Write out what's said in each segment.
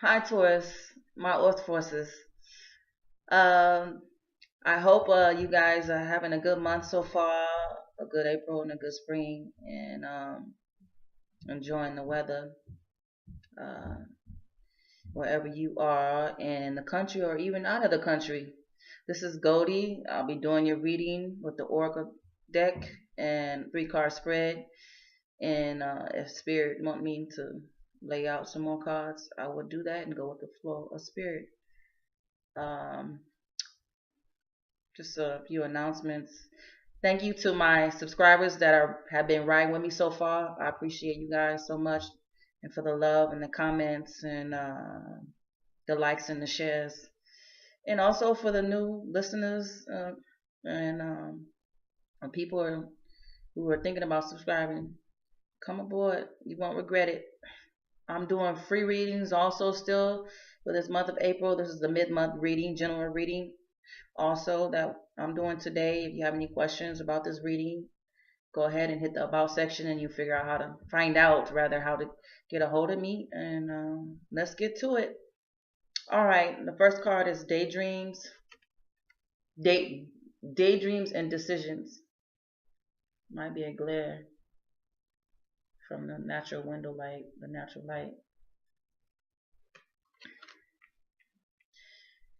Hi, Taurus, my Earth forces. Um, I hope you guys are having a good month so far, a good April and a good spring, and enjoying the weather uh, wherever you are in the country or even out of the country. This is Goldie. I'll be doing your reading with the Oracle deck and 3 card spread. And if Spirit want me to lay out some more cards, I will do that and go with the flow of Spirit. Um, just a few announcements. Thank you to my subscribers that have been riding with me so far. I appreciate you guys so much, and for the love and the comments and the likes and the shares, and also for the new listeners and people who are thinking about subscribing. Come aboard. You won't regret it. I'm doing free readings also still for this month of April. This is the mid-month reading, general reading also that I'm doing today. If you have any questions about this reading, go ahead and hit the about section and you figure out how to find out rather how to get a hold of me, and let's get to it. All right, the first card is Daydreams. Daydreams and Decisions. Might be a glare from the natural window light, the natural light.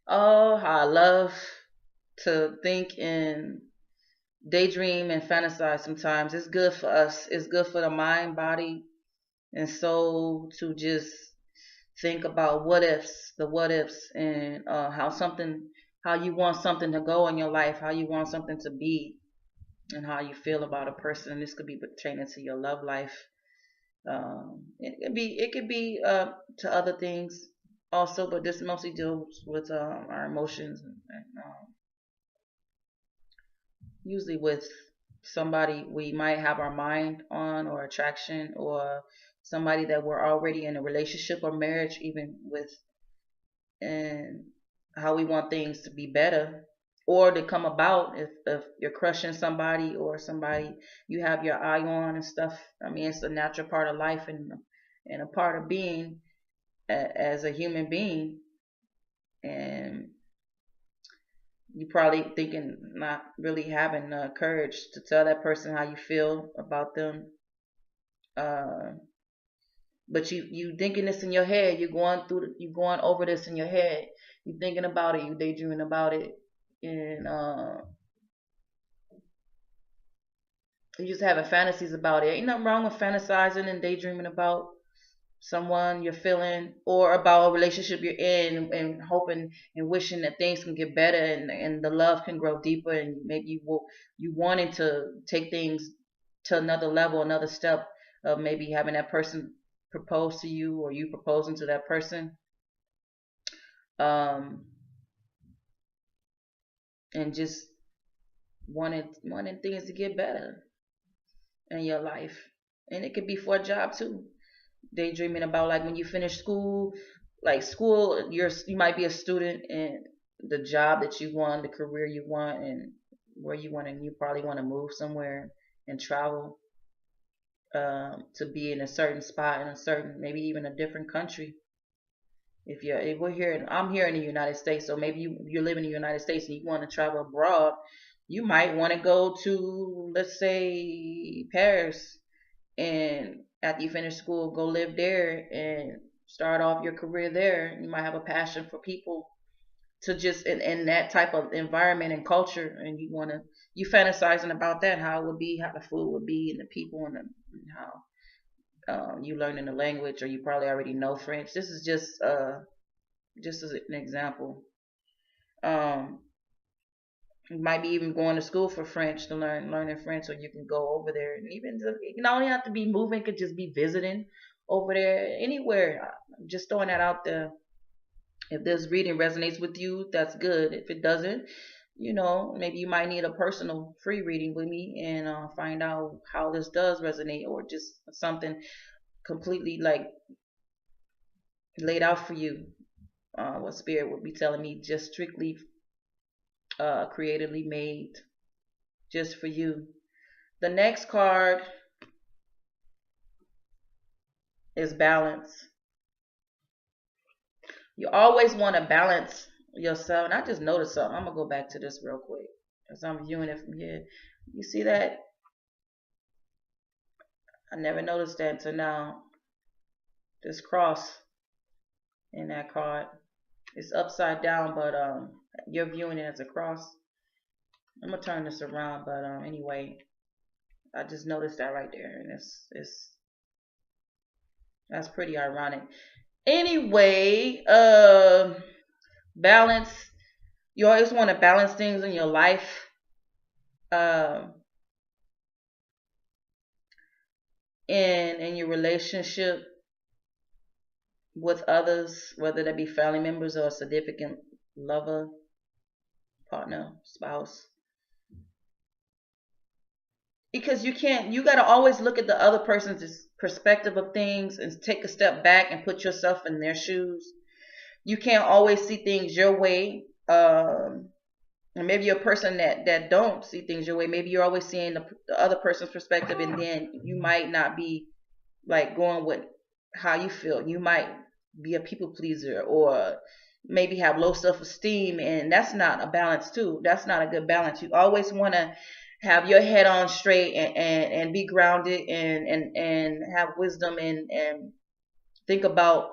Oh, how I love to think and daydream and fantasize sometimes. It's good for us. It's good for the mind, body, and soul to just think about the what ifs, and how you want something to go in your life, how you want something to be, and how you feel about a person. And this could be pertaining to your love life. It could be to other things also, but this mostly deals with our emotions and usually with somebody we might have our mind on, or attraction, or somebody that we're already in a relationship or marriage even with, and how we want things to be better or to come about if you're crushing somebody or somebody you have your eye on and stuff. I mean, it's a natural part of life and a part of being as a human being. And you probably thinking not really having courage to tell that person how you feel about them, uh, but you thinking this in your head. You going over this in your head. You thinking about it. You daydreaming about it, and you just having fantasies about it. Ain't nothing wrong with fantasizing and daydreaming about someone you're feeling, or about a relationship you're in, and hoping and wishing that things can get better, and the love can grow deeper, and maybe you wanting to take things to another level, another step of maybe having that person propose to you or you proposing to that person, um, and just wanting things to get better in your life. And it could be for a job too. Daydreaming about like when you finish school, like school, you might be a student, and the job that you want, the career you want, and where you want, and you probably want to move somewhere and travel, to be in a certain spot in a certain, maybe even a different country. If we're here, I'm here in the United States, so maybe you live in the United States and you want to travel abroad, you might want to go to, let's say, Paris, and after you finish school, go live there and start off your career there. You might have a passion for people, to just in that type of environment and culture, and you fantasizing about that, how it would be, how the food would be, and the people, and how you learning the language, or you probably already know French. This is just as an example. Um, you might be even going to school for French to learning French, so you can go over there, and even you don't even have to be moving. Could just be visiting over there anywhere. I'm just throwing that out there. If this reading resonates with you, that's good. If it doesn't, maybe you might need a personal free reading with me, and find out how this does resonate, or just something completely like laid out for you. What spirit would be telling me, just strictly creatively made just for you. The next card is Balance. You always want to balance yourself. And I just noticed something. I'm gonna go back to this real quick as I'm viewing it from here. You see that? I never noticed that until now. This cross in that card. It's upside down, but you're viewing it as a cross. I'm gonna turn this around, but anyway, I just noticed that right there, and it's that's pretty ironic. Anyway, balance. You always want to balance things in your life. Uh, in your relationship with others, whether that be family members or a significant lover, partner, spouse. Because you got to always look at the other person's perspective of things and take a step back and put yourself in their shoes. You can't always see things your way. And maybe you're a person that don't see things your way. Maybe you're always seeing the other person's perspective, and then you might not be like going with how you feel. You might be a people pleaser, or maybe have low self-esteem, and that's not a balance too. That's not a good balance. You always want to have your head on straight and be grounded and have wisdom and think about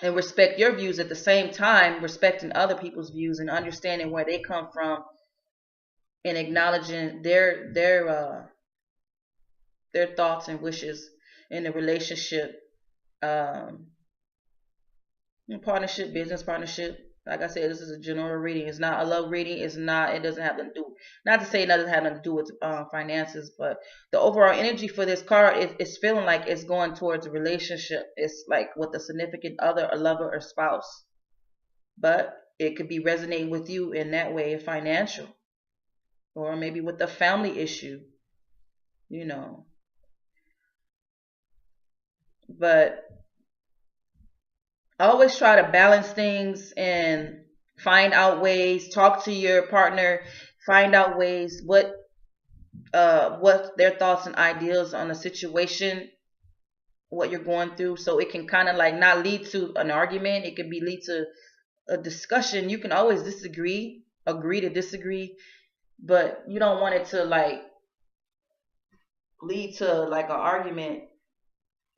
and respect your views at the same time, respecting other people's views and understanding where they come from and acknowledging their thoughts and wishes in the relationship, um, partnership, business partnership. Like I said, this is a general reading. It's not a love reading. It's not. It doesn't have to do. Not to say it doesn't have nothing to do with finances, but the overall energy for this card is feeling like it's going towards a relationship. It's like with a significant other, a lover, or spouse. But it could be resonating with you in that way, financial, or maybe with a family issue. You know, but always try to balance things and find out ways. Talk to your partner, find out ways what their thoughts and ideas on the situation, what you're going through, so it can kind of like not lead to an argument. It could be lead to a discussion. You can always disagree, agree to disagree, but you don't want it to like lead to like an argument.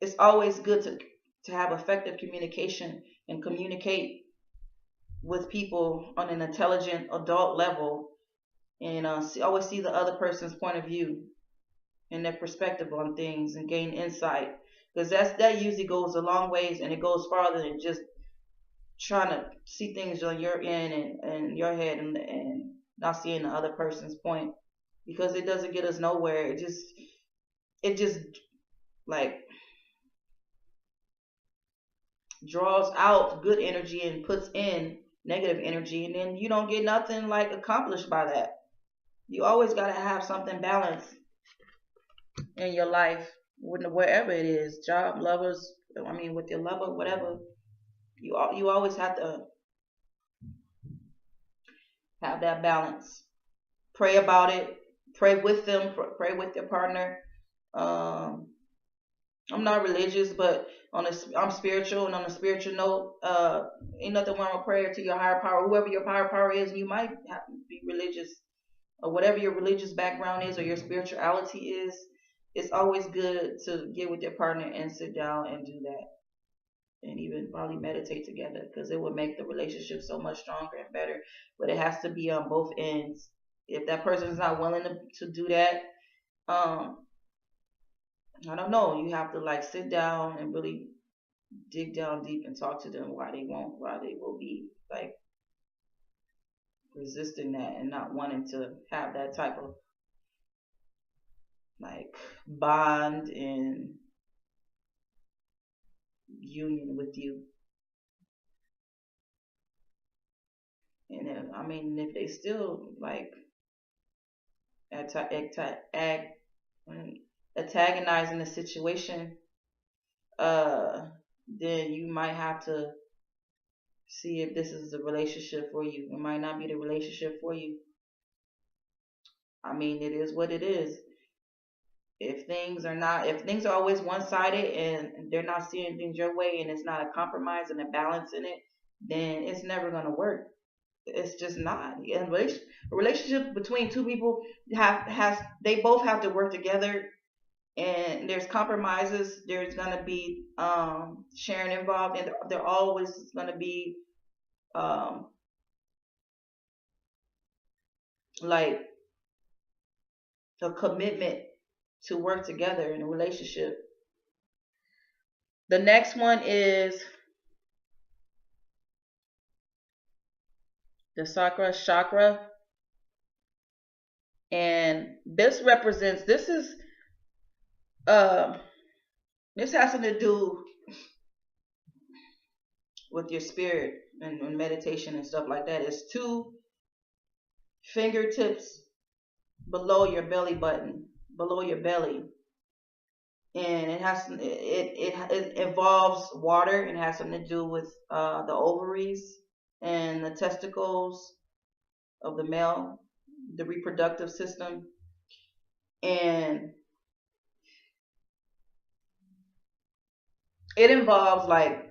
It's always good to have effective communication and communicate with people on an intelligent adult level, and always see the other person's point of view and their perspective on things and gain insight, because that usually goes a long ways, and it goes farther than just trying to see things on your end and your head, and not seeing the other person's point, because it doesn't get us nowhere. It just like draws out good energy and puts in negative energy, and then you don't get nothing like accomplished by that. You always got to have something balanced in your life, wherever it is, job, lovers. I mean, with your lover, whatever. You always have to have that balance. Pray about it. Pray with them. Pray with your partner. Um, I'm not religious, but I'm spiritual, and on a spiritual note, ain't nothing wrong with prayer to your higher power, whoever your higher power is. You might have to be religious, or whatever your religious background is, or your spirituality is. It's always good to get with your partner and sit down and do that, and even probably meditate together, because it would make the relationship so much stronger and better. But it has to be on both ends. If that person is not willing to do that, um, I don't know. You have to like sit down and really dig down deep and talk to them why they will be like resisting that and not wanting to have that type of like bond and union with you. And then, I mean, if they still like antagonizing the situation, uh, then you might have to see if this is the relationship for you. It might not be the relationship for you. I mean, it is what it is. If things are always one sided and they're not seeing things your way and it's not a compromise and a balance in it, then it's never gonna work. It's just not. And relationship between two people they both have to work together, and there's compromises. There's gonna be sharing involved, and there always gonna be um, like a commitment to work together in a relationship. The next one is the chakra, and this represents uh, this has something to do with your spirit and meditation and stuff like that. It's two fingertips below your belly button, below your belly, and it involves water and has something to do with the ovaries and the testicles of the male, the reproductive system, and it involves like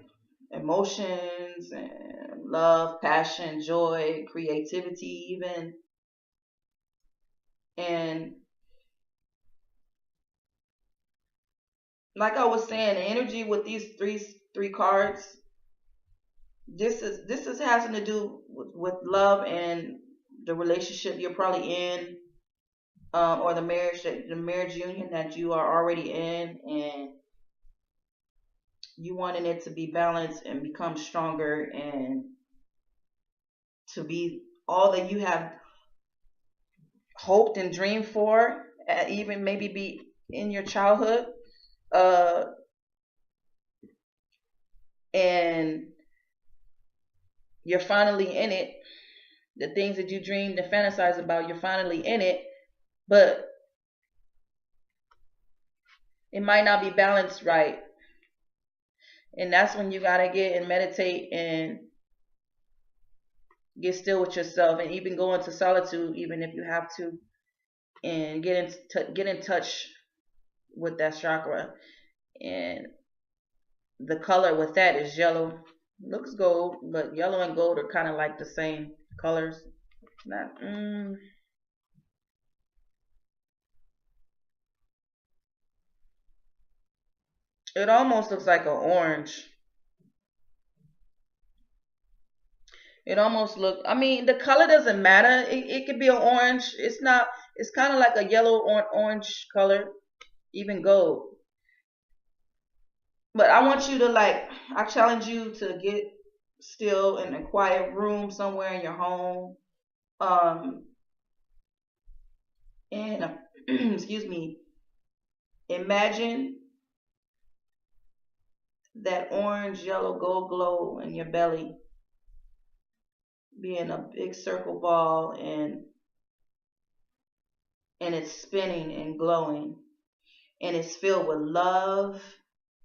emotions and love, passion, joy, creativity, even. And like I was saying, the energy with these three cards, this is having to do with love and the relationship you're probably in, or the marriage union that you are already in, and you wanting it to be balanced and become stronger and to be all that you have hoped and dreamed for, even maybe be in your childhood, uh, and you're finally in it. The things that you dreamed and fantasized about, you're finally in it, but it might not be balanced right. And that's when you gotta get and meditate and get still with yourself, and even go into solitude, even if you have to, and get in touch with that chakra. And the color with that is yellow. Looks gold, but yellow and gold are kind of like the same colors. Not, it almost looks like an orange. It almost look. I mean, the color doesn't matter. It could be an orange. It's not. It's kind of like a yellow or orange color, even gold. But I want you to like. I challenge you to get still in a quiet room somewhere in your home. Um, and excuse me. Imagine that orange, yellow, gold glow in your belly being a big circle ball, and it's spinning and glowing, and it's filled with love,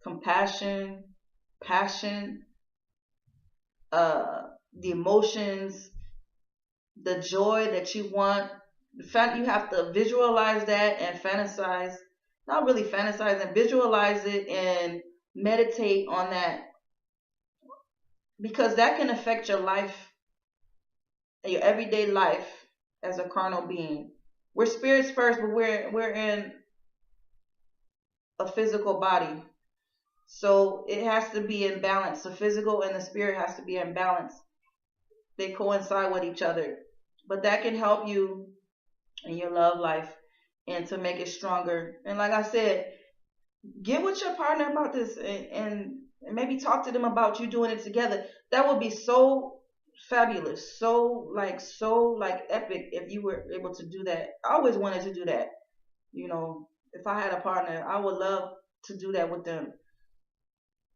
compassion, passion, the emotions, the joy that you want. You have to visualize that and fantasize. Not really fantasize, and visualize it and meditate on that, because that can affect your life, your everyday life as a carnal being. We're spirits first, but we're in a physical body. So it has to be in balance. The physical and the spirit has to be in balance. They coincide with each other. But that can help you in your love life and to make it stronger. And like I said, get with your partner about this, and maybe talk to them about you doing it together. That would be so fabulous, so like epic if you were able to do that. I always wanted to do that. If I had a partner, I would love to do that with them,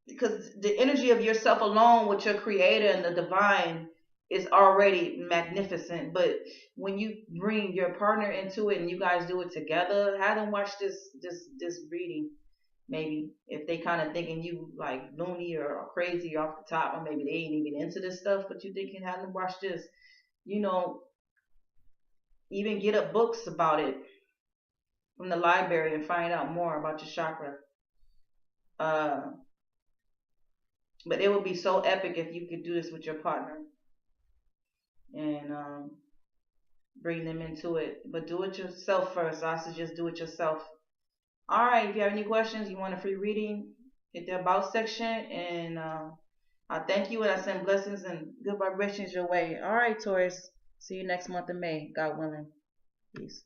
because the energy of yourself alone with your creator and the divine is already magnificent. But when you bring your partner into it and you guys do it together, have them watch this reading. Maybe if they kind of thinking you like loony or crazy off the top, or maybe they ain't even into this stuff, but you thinking have them watch this. You know, even get up books about it. from the library and find out more about your chakra. Uh, but it would be so epic if you could do this with your partner and bring them into it. But do it yourself first. I suggest do it yourself. All right. If you have any questions, you want a free reading, hit the about section, and I thank you and I send blessings and good vibrations your way. All right, Taurus. See you next month in May, God willing. Peace.